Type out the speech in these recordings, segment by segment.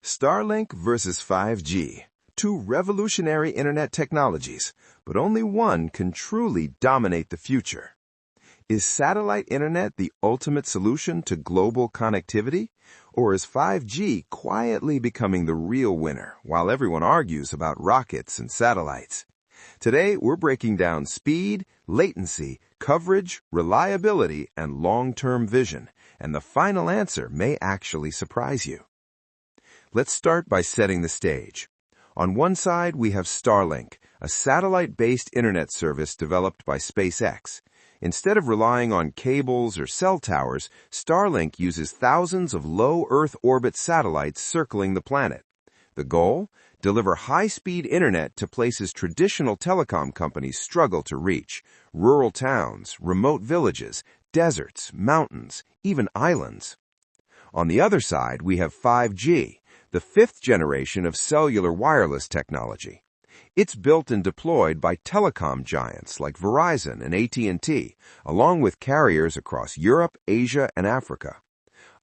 Starlink versus 5G. Two revolutionary internet technologies, but only one can truly dominate the future. Is satellite internet the ultimate solution to global connectivity? Or is 5G quietly becoming the real winner while everyone argues about rockets and satellites? Today, we're breaking down speed, latency, coverage, reliability, and long-term vision, and the final answer may actually surprise you. Let's start by setting the stage. On one side, we have Starlink, a satellite-based internet service developed by SpaceX. Instead of relying on cables or cell towers, Starlink uses thousands of low Earth orbit satellites circling the planet. The goal? Deliver high-speed internet to places traditional telecom companies struggle to reach: rural towns, remote villages, deserts, mountains, even islands. On the other side, we have 5G, the fifth generation of cellular wireless technology. It's built and deployed by telecom giants like Verizon and AT&T, along with carriers across Europe, Asia, and Africa.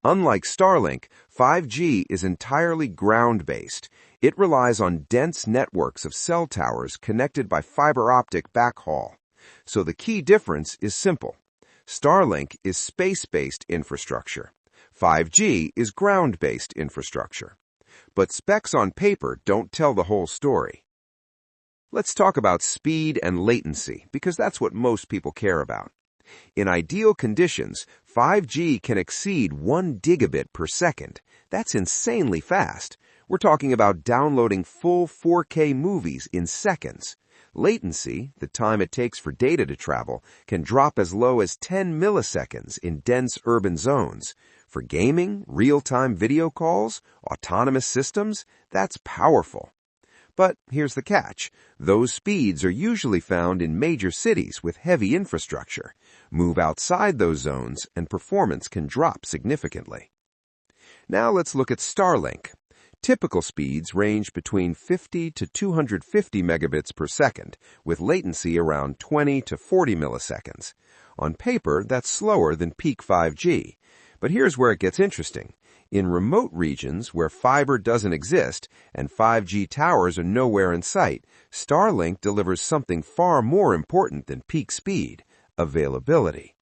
Unlike Starlink, 5G is entirely ground-based. It relies on dense networks of cell towers connected by fiber optic backhaul. So the key difference is simple. Starlink is space-based infrastructure. 5G is ground-based infrastructure. But specs on paper don't tell the whole story. Let's talk about speed and latency, because that's what most people care about. In ideal conditions, 5G can exceed 1 gigabit per second. That's insanely fast. We're talking about downloading full 4K movies in seconds. Latency, the time it takes for data to travel, can drop as low as 10 milliseconds in dense urban zones. For gaming, real-time video calls, autonomous systems, that's powerful. But here's the catch. Those speeds are usually found in major cities with heavy infrastructure. Move outside those zones and performance can drop significantly. Now let's look at Starlink. Typical speeds range between 50 to 250 megabits per second, with latency around 20 to 40 milliseconds. On paper, that's slower than peak 5G. But here's where it gets interesting. In remote regions where fiber doesn't exist and 5G towers are nowhere in sight, Starlink delivers something far more important than peak speed: availability.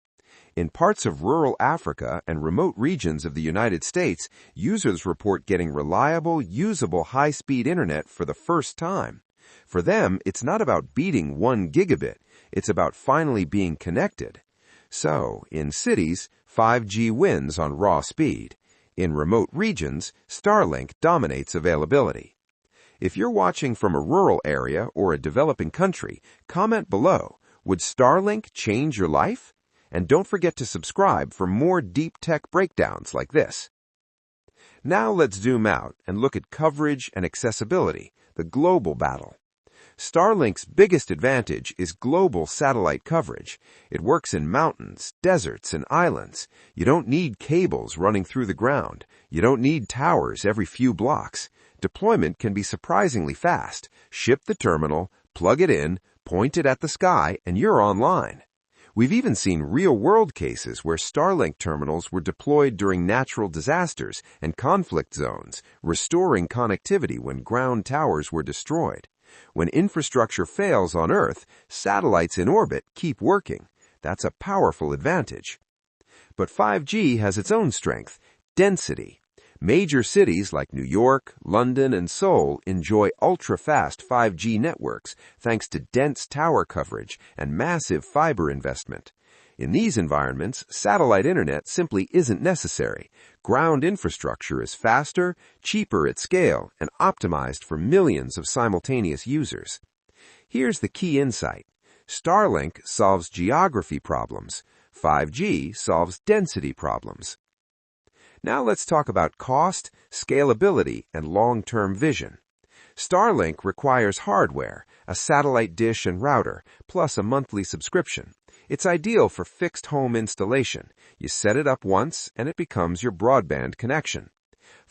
In parts of rural Africa and remote regions of the United States, users report getting reliable, usable high-speed internet for the first time. For them, it's not about beating 1 gigabit, it's about finally being connected. So, in cities, 5G wins on raw speed. In remote regions, Starlink dominates availability. If you're watching from a rural area or a developing country, comment below. Would Starlink change your life? And don't forget to subscribe for more deep tech breakdowns like this. Now let's zoom out and look at coverage and accessibility, the global battle. Starlink's biggest advantage is global satellite coverage. It works in mountains, deserts, and islands. You don't need cables running through the ground. You don't need towers every few blocks. Deployment can be surprisingly fast. Ship the terminal, plug it in, point it at the sky, and you're online. We've even seen real-world cases where Starlink terminals were deployed during natural disasters and conflict zones, restoring connectivity when ground towers were destroyed. When infrastructure fails on Earth, satellites in orbit keep working. That's a powerful advantage. But 5G has its own strength: density. Major cities like New York, London, and Seoul enjoy ultra-fast 5G networks thanks to dense tower coverage and massive fiber investment. In these environments, satellite internet simply isn't necessary. Ground infrastructure is faster, cheaper at scale, and optimized for millions of simultaneous users. Here's the key insight. Starlink solves geography problems. 5G solves density problems. Now let's talk about cost, scalability, and long-term vision. Starlink requires hardware, a satellite dish and router, plus a monthly subscription. It's ideal for fixed home installation. You set it up once, and it becomes your broadband connection.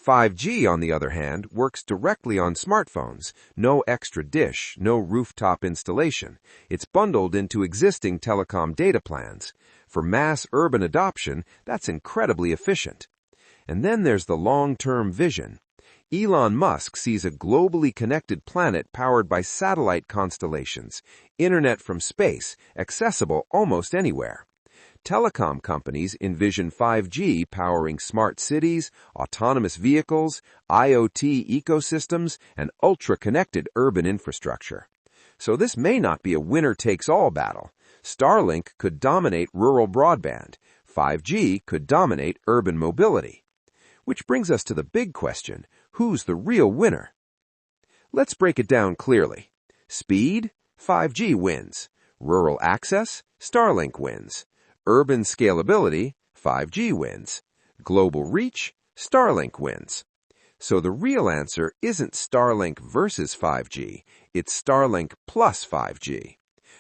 5G, on the other hand, works directly on smartphones. No extra dish, no rooftop installation. It's bundled into existing telecom data plans. For mass urban adoption, that's incredibly efficient. And then there's the long-term vision. Elon Musk sees a globally connected planet powered by satellite constellations, internet from space, accessible almost anywhere. Telecom companies envision 5G powering smart cities, autonomous vehicles, IoT ecosystems, and ultra-connected urban infrastructure. So this may not be a winner-takes-all battle. Starlink could dominate rural broadband. 5G could dominate urban mobility. Which brings us to the big question, who's the real winner? Let's break it down clearly. Speed? 5G wins. Rural access? Starlink wins. Urban scalability? 5G wins. Global reach? Starlink wins. So the real answer isn't Starlink versus 5G, it's Starlink plus 5G.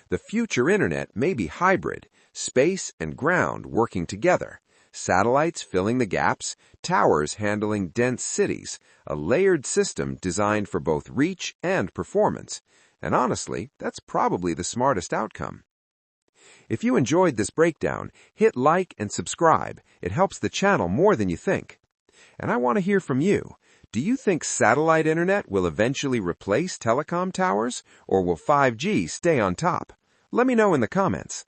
The future internet may be hybrid, space and ground working together, satellites filling the gaps, towers handling dense cities, a layered system designed for both reach and performance. And honestly, that's probably the smartest outcome. If you enjoyed this breakdown, hit like and subscribe. It helps the channel more than you think. And I want to hear from you. Do you think satellite internet will eventually replace telecom towers, or will 5G stay on top? Let me know in the comments.